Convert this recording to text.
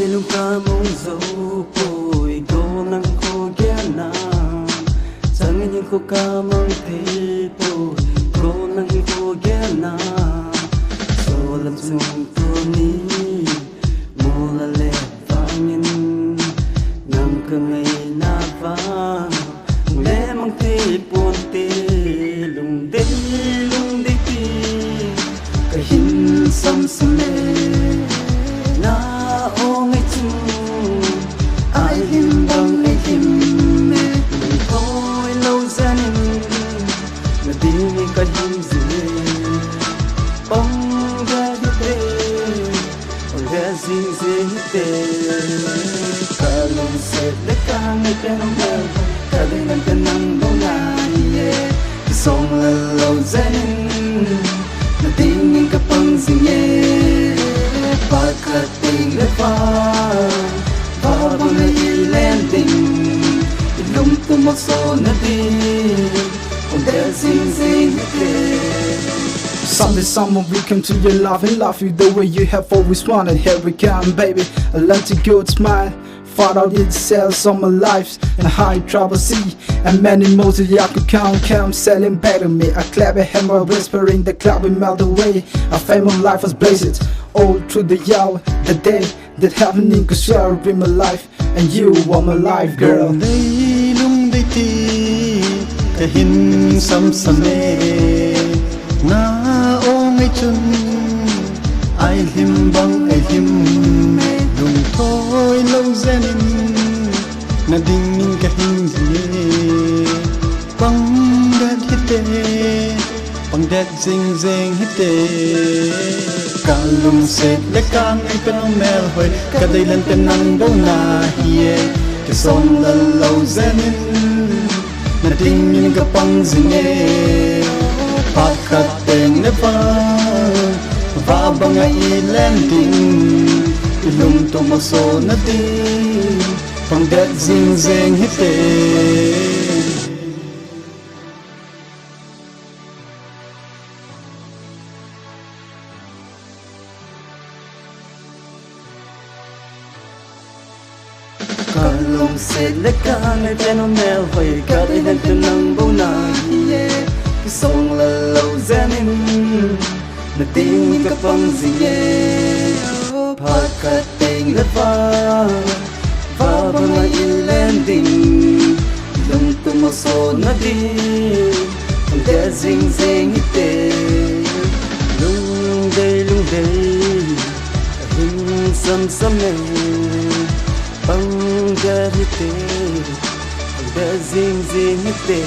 lung ca mong dấu cội cô nắng cô ghé nam chẳng những cô ca mong thế tôi cô nắng cô ghé nam so làm chung tôi ní mua là lệ vang nhìn nằm cơ ngày na vang lẽ mang thế buồn tê lung đi ti Kahin sam² na ô ngay chung ai him bang ai him mình thôi lâu ra nên mà đi Kahin gì bông ra đi tê bông ra gì tê cả lòng sẽ để cả ngày bên nhau cả đời lần tên nắng bóng ngày song là lâu ra nên na tingin ka pang sinye pagkating na pa babang na ilanding ilong tumakso na din kung dancing Someone we come to your life and love you the way you have always wanted. Here we come, baby. I learned to go smile. Fought out itself on my lives and high trouble see and many more I could count come selling back to me. I clap a hammer whispering the cloud will melt away. A famous life was blazed all through the hour, the day that happening could share in my life and you are my life, girl. Day lung day ti Kahin sam² na ô ngay chun ai him bang ai him lung thôi lâu gia đình na ding ning Kahin gì bang dat hite bang dat zing hite cả lung se le ka ngay penong mel hoy ka day lan ten nang daw na hiye ke som la lâu gia đình na ding ning ka pang zinge pagkating na pa babang ay landing ilong tumakso na din pang dat zing hite Kalong sẽ lấy cả ngày bên ông mèo vậy cả đời lần tên nắng bóng ngày cái sông là lâu ra nên na tingin ka pang sinye pagkating na pa babang ay ilanding ilong tumakso na din ang dancing ite lung day Kahin sam² bang garite ang dancing ite